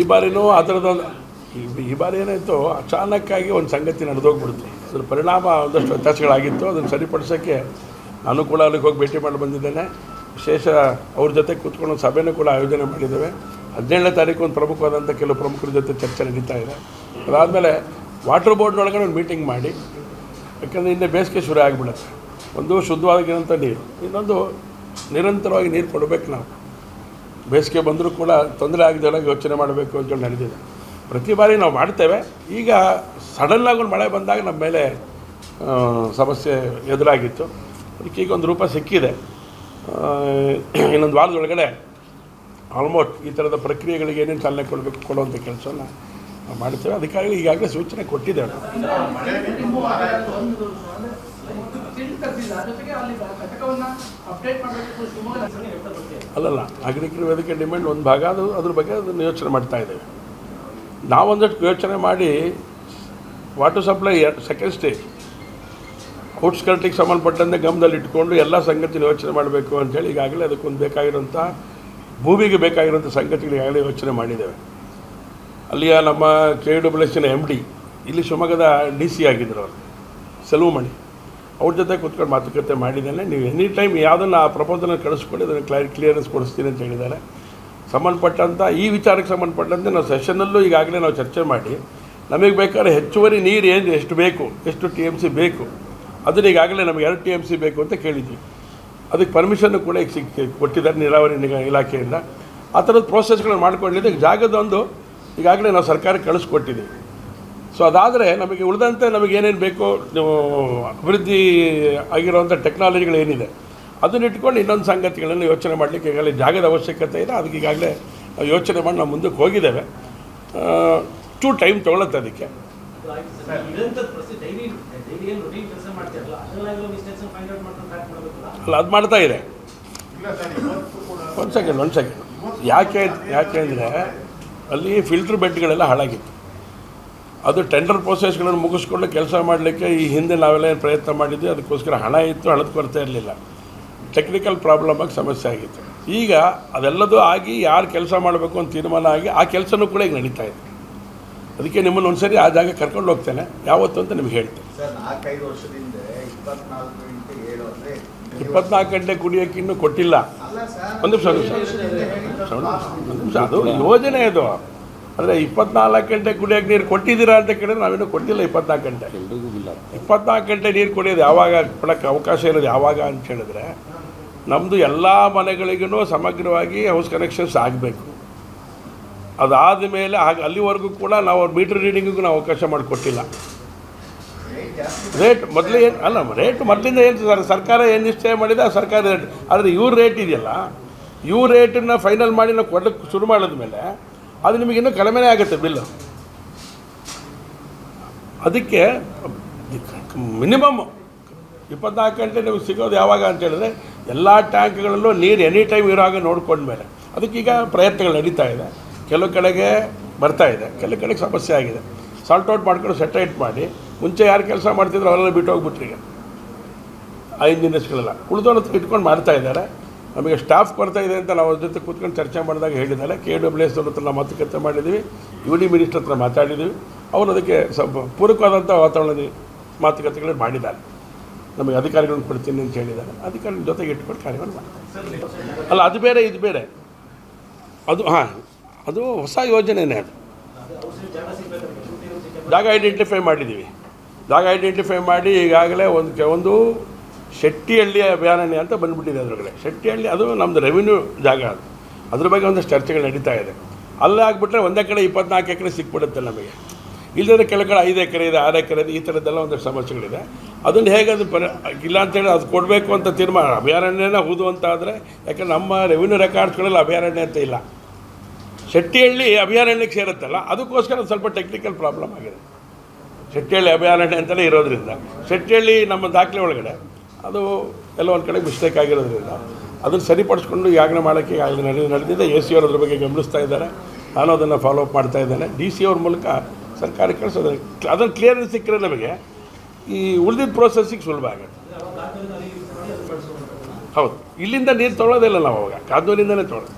ಈ ಬಾರಿನೂ ಆ ಥರದೊಂದು ಈ ಬಾರಿ ಏನಾಯಿತು, ಅಚಾನಕ್ಕಾಗಿ ಒಂದು ಸಂಗತಿ ನಡೆದೋಗ್ಬಿಡ್ತು. ಅದ್ರ ಪರಿಣಾಮ ಒಂದಷ್ಟು ವ್ಯತ್ಯಾಸಗಳಾಗಿತ್ತು. ಅದನ್ನು ಸರಿಪಡಿಸೋಕ್ಕೆ ನಾನು ಕೂಡ ಅಲ್ಲಿಗೆ ಹೋಗಿ ಭೇಟಿ ಮಾಡಿ ಬಂದಿದ್ದೇನೆ. ವಿಶೇಷ ಅವ್ರ ಜೊತೆ ಕೂತ್ಕೊಂಡು ಒಂದು ಸಭೆನೂ ಕೂಡ ಆಯೋಜನೆ ಮಾಡಿದ್ದೇವೆ. 17ನೇ ತಾರೀಕು ಒಂದು ಪ್ರಮುಖವಾದಂಥ ಕೆಲವು ಪ್ರಮುಖರ ಜೊತೆ ಚರ್ಚೆ ನಡೀತಾ ಇದೆ. ಅದಾದಮೇಲೆ ವಾಟರ್ ಬೋರ್ಡ್ನೊಳಗಡೆ ಒಂದು ಮೀಟಿಂಗ್ ಮಾಡಿ, ಯಾಕಂದರೆ ಇನ್ನೇ ಬೇಸಿಗೆ ಶುರು ಆಗಿಬಿಡುತ್ತೆ. ಒಂದು ಶುದ್ಧವಾಗಿರೋಂಥ ನೀರು, ಇನ್ನೊಂದು ನಿರಂತರವಾಗಿ ನೀರು ಕೊಡಬೇಕು. ನಾವು ಬೇಸಿಗೆ ಬಂದರೂ ಕೂಡ ತೊಂದರೆ ಆಗದೊಳಗೆ ಯೋಚನೆ ಮಾಡಬೇಕು ಅಂತೇಳಿ ನಡೆದಿದೆ. ಪ್ರತಿ ಬಾರಿ ನಾವು ಮಾಡ್ತೇವೆ. ಈಗ ಸಡನ್ನಾಗಿ ಒಂದು ಮಳೆ ಬಂದಾಗ ನಮ್ಮ ಮೇಲೆ ಸಮಸ್ಯೆ ಎದುರಾಗಿತ್ತು. ಅದಕ್ಕೆ ಈಗ ಒಂದು ರೂಪ ಸಿಕ್ಕಿದೆ. ಇನ್ನೊಂದು ವಾರದೊಳಗಡೆ ಆಲ್ಮೋಸ್ಟ್ ಈ ಥರದ ಪ್ರಕ್ರಿಯೆಗಳಿಗೆ ಏನೇನು ಚಾಲನೆ ಕೊಡುವಂಥ ಕೆಲಸವನ್ನು ನಾವು ಮಾಡ್ತೇವೆ. ಅಧಿಕಾರಿಗಳು ಈಗಾಗಲೇ ಸೂಚನೆ ಕೊಟ್ಟಿದ್ದೇವೆ. ಅಲ್ಲಲ್ಲ, ನಾಗರಿಕರ ವೇದಿಕೆ ಡಿಮ್ಯಾಂಡ್ ಒಂದು ಭಾಗ, ಅದು ಅದ್ರ ಬಗ್ಗೆ ಅದನ್ನು ಯೋಚನೆ ಮಾಡ್ತಾ ಇದ್ದೇವೆ. ನಾವೊಂದಷ್ಟು ಯೋಚನೆ ಮಾಡಿ ವಾಟರ್ ಸಪ್ಲೈ ಸೆಕೆಂಡ್ ಸ್ಟೇಜ್ ಔಟ್ಸ್ಕರ್ಟಿಗೆ ಸಂಬಂಧಪಟ್ಟಂತೆ ಗಮನದಲ್ಲಿ ಇಟ್ಕೊಂಡು ಎಲ್ಲ ಸಂಗತಿನ ಯೋಚನೆ ಮಾಡಬೇಕು ಅಂಥೇಳಿ ಈಗಾಗಲೇ ಅದಕ್ಕೊಂದು ಬೇಕಾಗಿರೋಂಥ ಭೂಮಿಗೆ ಬೇಕಾಗಿರೋಂಥ ಸಂಗತಿಗಳು ಈಗಾಗಲೇ ಯೋಚನೆ ಮಾಡಿದ್ದೇವೆ. ಅಲ್ಲಿಯ ನಮ್ಮ KWSನ MD ಇಲ್ಲಿ ಶಿವಮೊಗ್ಗದ DC ಆಗಿದ್ದರು, ಅವರು ಸೆಲ್ವಮಣಿ, ಅವ್ರ ಜೊತೆ ಕೂತ್ಕೊಂಡು ಮಾತುಕತೆ ಮಾಡಿದ್ದೇನೆ. ನೀವು ಎನಿ ಟೈಮ್ ಯಾವುದನ್ನು ಆ ಪ್ರಪೋಸಲ್ನ ಕಳಿಸ್ಕೊಂಡು ಅದನ್ನು ಕ್ಲಿಯರೆನ್ಸ್ ಕೊಡಿಸ್ತೀನಿ ಅಂತ ಹೇಳಿದ್ದಾರೆ. ಸಂಬಂಧಪಟ್ಟಂಥ ಈ ವಿಚಾರಕ್ಕೆ ಸಂಬಂಧಪಟ್ಟಂತೆ ನಾವು ಸೆಷನ್ನಲ್ಲೂ ಈಗಾಗಲೇ ನಾವು ಚರ್ಚೆ ಮಾಡಿ, ನಮಗೆ ಬೇಕಾದ್ರೆ ಹೆಚ್ಚುವರಿ ನೀರು ಎಷ್ಟು ಬೇಕು, ಎಷ್ಟು TMC ಬೇಕು, ಅದನ್ನು ಈಗಾಗಲೇ ನಮಗೆ 2 TMC ಬೇಕು ಅಂತ ಕೇಳಿದ್ವಿ. ಅದಕ್ಕೆ ಪರ್ಮಿಷನ್ನು ಕೂಡ ಈಗ ಕೊಟ್ಟಿದ್ದಾರೆ ನೀರಾವರಿ ಇಲಾಖೆಯಿಂದ. ಆ ಥರದ ಪ್ರೋಸೆಸ್ಗಳನ್ನು ಮಾಡ್ಕೊಂಡಿದ್ದೆ. ಜಾಗದೊಂದು ಈಗಾಗಲೇ ನಾವು ಸರ್ಕಾರಕ್ಕೆ ಕಳಿಸ್ಕೊಟ್ಟಿದ್ದೀವಿ. ಸೊ ಅದಾದರೆ ನಮಗೆ ಉಳಿದಂತೆ ನಮಗೆ ಏನೇನು ಬೇಕೋ, ಅಭಿವೃದ್ಧಿ ಆಗಿರುವಂಥ ಟೆಕ್ನಾಲಜಿಗಳೇನಿದೆ ಅದನ್ನ ಇಟ್ಕೊಂಡು ಇನ್ನೊಂದು ಸಂಗತಿಗಳನ್ನು ಯೋಚನೆ ಮಾಡಲಿಕ್ಕೆ ಈಗಾಗಲೇ ಜಾಗದ ಅವಶ್ಯಕತೆ ಇದೆ. ಅದಕ್ಕೆ ಈಗಾಗಲೇ ನಾವು ಯೋಚನೆ ಮಾಡಿ ನಾವು ಮುಂದಕ್ಕೆ ಹೋಗಿದ್ದೇವೆ. ಟೈಮ್ ತೊಗೊಳುತ್ತೆ ಅದಕ್ಕೆ. ಅಲ್ಲ, ಅದು ಮಾಡ್ತಾ ಇದೆ. ಒಂದು ಸೆಕೆಂಡ್ ಯಾಕೆ ಅಂದರೆ ಅಲ್ಲಿ ಫಿಲ್ಟ್ರ್ ಬೆಡ್ಗಳೆಲ್ಲ ಹಾಳಾಗಿತ್ತು. ಅದು ಟೆಂಡರ್ ಪ್ರೋಸೆಸ್ಗಳನ್ನು ಮುಗಿಸ್ಕೊಂಡು ಕೆಲಸ ಮಾಡಲಿಕ್ಕೆ ಈ ಹಿಂದೆ ನಾವೆಲ್ಲ ಪ್ರಯತ್ನ ಮಾಡಿದ್ವಿ. ಅದಕ್ಕೋಸ್ಕರ ಹಣ ಇತ್ತು, ಹಣದ ಕೊರತೆ ಇರಲಿಲ್ಲ. ಟೆಕ್ನಿಕಲ್ ಪ್ರಾಬ್ಲಮ್ ಆಗಿ ಸಮಸ್ಯೆ ಆಗಿತ್ತು. ಈಗ ಅದೆಲ್ಲದೂ ಆಗಿ ಯಾರು ಕೆಲಸ ಮಾಡಬೇಕು ಅಂತ ತೀರ್ಮಾನ ಆಗಿ ಆ ಕೆಲಸನೂ ಕೂಡ ಈಗ ನಡೀತಾ ಇದೆ. ಅದಕ್ಕೆ ನಿಮ್ಮನ್ನು ಒಂದು ಸರಿ ಆ ಜಾಗ ಕರ್ಕೊಂಡು ಹೋಗ್ತೇನೆ, ಯಾವತ್ತು ಅಂತ ನಿಮ್ಗೆ ಹೇಳ್ತೇನೆ. 24 ಗಂಟೆ ಕುಡಿಯೋಕ್ಕೆ ಇನ್ನೂ ಕೊಟ್ಟಿಲ್ಲ. ಒಂದು ನಿಮಿಷ, ಅದು ಯೋಜನೆ ಅದು. ಅಂದರೆ 24 ಗಂಟೆ ಕುಡಿಯೋಕ್ಕೆ ನೀರು ಕೊಟ್ಟಿದ್ದೀರಾ ಅಂತ ಕೇಳಿದ್ರೆ ನಾವೇನು ಕೊಟ್ಟಿಲ್ಲ. 24 ಗಂಟೆ 24 ಗಂಟೆ ನೀರು ಕುಡಿಯೋದು ಯಾವಾಗ ಕೊಡೋಕ್ಕೆ ಅವಕಾಶ ಇರೋದು ಯಾವಾಗ ಅಂತ ಹೇಳಿದ್ರೆ, ನಮ್ಮದು ಎಲ್ಲ ಮನೆಗಳಿಗೂ ಸಮಗ್ರವಾಗಿ ಹೌಸ್ ಕನೆಕ್ಷನ್ಸ್ ಆಗಬೇಕು. ಅದಾದ ಮೇಲೆ ಅಲ್ಲಿವರೆಗೂ ಕೂಡ ನಾವು ಮೀಟರ್ ರೀಡಿಂಗಿಗೂ ನಾವು ಅವಕಾಶ ಮಾಡಿಕೊಟ್ಟಿಲ್ಲ. ರೇಟ್ ಮೊದಲೇ ಏನು ಅಲ್ಲ, ರೇಟ್ ಮೊದಲಿಂದ ಏನು ಸರ್ಕಾರ ಏನು ನಿಶ್ಚಯ ಮಾಡಿದೆ ಆ ಸರ್ಕಾರ ರೇಟ್. ಆದರೆ ಇವ್ರ ರೇಟ್ ಇದೆಯಲ್ಲ, ಇವ್ರ ರೇಟನ್ನು ಫೈನಲ್ ಮಾಡಿ ನಾವು ಕೊಡೋಕ್ಕೆ ಶುರು ಮಾಡಿದ್ಮೇಲೆ ಅದು ನಿಮಗಿನ್ನೂ ಕಡಿಮೆನೇ ಆಗುತ್ತೆ ಬಿಲ್ಲು. ಅದಕ್ಕೆ ಮಿನಿಮಮ್ 24 ಗಂಟೆ ನಿಮಗೆ ಸಿಗೋದು ಯಾವಾಗ ಅಂತ ಹೇಳಿದ್ರೆ, ಎಲ್ಲ ಟ್ಯಾಂಕ್ಗಳಲ್ಲೂ ನೀರು ಎನಿ ಟೈಮ್ ಇರೋ ಹಾಗೆ ನೋಡ್ಕೊಂಡ್ಮೇಲೆ. ಅದಕ್ಕೀಗ ಪ್ರಯತ್ನಗಳು ನಡೀತಾ ಇದೆ. ಕೆಲವು ಕಡೆಗೆ ಬರ್ತಾ ಇದೆ, ಕೆಲವು ಕಡೆಗೆ ಸಮಸ್ಯೆ ಆಗಿದೆ. ಸಾಲ್ಟ್ ಔಟ್ ಮಾಡ್ಕೊಂಡು ಸೆಟರೇಟ್ ಮಾಡಿ, ಮುಂಚೆ ಯಾರು ಕೆಲಸ ಮಾಡ್ತಿದ್ರು ಅವರೆಲ್ಲ ಬಿಟ್ಟು ಹೋಗ್ಬಿಟ್ರಿ. ಈಗ ಆ ಇಂಜಿನಿಯರ್ಸ್ಗಳೆಲ್ಲ ಉಳಿದವ್ರ ಹತ್ರ ಇಟ್ಕೊಂಡು ಮಾಡ್ತಾ ಇದ್ದಾರೆ. ನಮಗೆ ಸ್ಟಾಫ್ ಕೊಡ್ತಾ ಇದೆ ಅಂತ ನಾವು ಅವ್ರ ಜೊತೆ ಕೂತ್ಕೊಂಡು ಚರ್ಚೆ ಮಾಡಿದಾಗ ಹೇಳಿದ್ದಾರೆ. KWS ಅವ್ರ ಹತ್ರ ನಾವು ಮಾತುಕತೆ ಮಾಡಿದ್ದೀವಿ, UD ಮಿನಿಸ್ಟರ್ ಹತ್ರ ಮಾತಾಡಿದ್ದೀವಿ. ಅವರು ಅದಕ್ಕೆ ಸ್ವಲ್ಪ ಪೂರಕವಾದಂಥ ವಾತಾವರಣದ ಮಾತುಕತೆಗಳು ಮಾಡಿದ್ದಾರೆ. ನಮಗೆ ಅಧಿಕಾರಿಗಳನ್ನು ಕೊಡ್ತೀನಿ ಅಂತ ಹೇಳಿದ್ದಾರೆ. ಅಧಿಕಾರಿಗಳ ಜೊತೆಗೆ ಇಟ್ಕೊಂಡು ಕಾರ್ಯವನ್ನು ಮಾಡ್ತಾರೆ. ಅಲ್ಲ, ಅದು ಬೇರೆ ಇದು ಬೇರೆ. ಅದು ಅದು ಹೊಸ ಯೋಜನೆಯೇ. ಅದು ಜಾಗ ಐಡೆಂಟಿಫೈ ಮಾಡಿದ್ದೀವಿ. ಜಾಗ ಐಡೆಂಟಿಫೈ ಮಾಡಿ ಈಗಾಗಲೇ ಒಂದು ಶೆಟ್ಟಿಹಳ್ಳಿ ಅಭಯಾರಣ್ಯ ಅಂತ ಬಂದುಬಿಟ್ಟಿದೆ. ಅದರೊಳಗಡೆ ಶೆಟ್ಟಿಹಳ್ಳಿ ಅದು ನಮ್ಮದು ರೆವಿನ್ಯೂ ಜಾಗ. ಅದು ಅದ್ರ ಬಗ್ಗೆ ಒಂದಷ್ಟು ಚರ್ಚೆಗಳು ನಡೀತಾ ಇದೆ. ಅಲ್ಲೇ ಆಗಿಬಿಟ್ರೆ ಒಂದೇ ಕಡೆ 24 ಎಕರೆ ಸಿಕ್ಬಿಡುತ್ತೆ ನಮಗೆ. ಇಲ್ಲದ್ರೆ ಕೆಲ ಕಡೆ 5 ಎಕರೆ ಇದೆ, 6 ಎಕರೆ ಇದೆ. ಈ ಥರದ್ದೆಲ್ಲ ಒಂದಷ್ಟು ಸಮಸ್ಯೆಗಳಿದೆ. ಅದನ್ನು ಹೇಗೆ ಅದು ಇಲ್ಲ ಅಂತೇಳಿ ಅದು ಕೊಡಬೇಕು ಅಂತ ತೀರ್ಮಾನ, ಅಭಯಾರಣ್ಯನ ಹೌದು ಅಂತ ಆದರೆ, ಯಾಕಂದ್ರೆ ನಮ್ಮ ರೆವಿನ್ಯೂ ರೆಕಾರ್ಡ್ಸ್ಗಳಲ್ಲಿ ಅಭಯಾರಣ್ಯ ಅಂತ ಇಲ್ಲ. ಶೆಟ್ಟಿಹಳ್ಳಿ ಅಭಯಾರಣ್ಯಕ್ಕೆ ಸೇರುತ್ತಲ್ಲ, ಅದಕ್ಕೋಸ್ಕರ ಸ್ವಲ್ಪ ಟೆಕ್ನಿಕಲ್ ಪ್ರಾಬ್ಲಮ್ ಆಗಿದೆ. ಶೆಟ್ಟಿಹಳ್ಳಿ ಅಭಯಾರಣ್ಯ ಅಂತಲೇ ಇರೋದ್ರಿಂದ ಶೆಟ್ಟಿಹಳ್ಳಿ ನಮ್ಮ ದಾಖಲೆ ಒಳಗಡೆ ಅದು ಎಲ್ಲ ಒಂದು ಕಡೆ ಮಿಸ್ಟೇಕ್ ಆಗಿರೋದ್ರಿಂದ ಅದನ್ನು ಸರಿಪಡಿಸ್ಕೊಂಡು ಈಗಾಗಲೇ ಮಾಡೋಕ್ಕೆ ಈಗಾಗಲೇ ನಡೆದಿದೆ. AC ಅವರು ಅದ್ರ ಬಗ್ಗೆ ಗಮನಿಸ್ತಾ ಇದ್ದಾರೆ. ನಾನು ಅದನ್ನು ಫಾಲೋ ಅಪ್ ಮಾಡ್ತಾ ಇದ್ದೇನೆ. DC ಅವ್ರ ಮೂಲಕ ಸರ್ಕಾರಕ್ಕೆ ಕಳಿಸೋದು. ಅದನ್ನು ಕ್ಲಿಯರೆನ್ಸ್ ಸಿಕ್ಕರೆ ನಮಗೆ ಈ ಉಳಿದಿದ್ದ ಪ್ರೋಸೆಸ್ಸಿಗೆ ಸುಲಭ ಆಗುತ್ತೆ. ಹೌದು, ಇಲ್ಲಿಂದ ನೀರು ತೊಗೊಳ್ಳೋದಿಲ್ಲ ನಾವು. ಅವಾಗ ಕಾದೂರಿನಿಂದಲೇ ತೊಗೊಳ್ಳೋದು.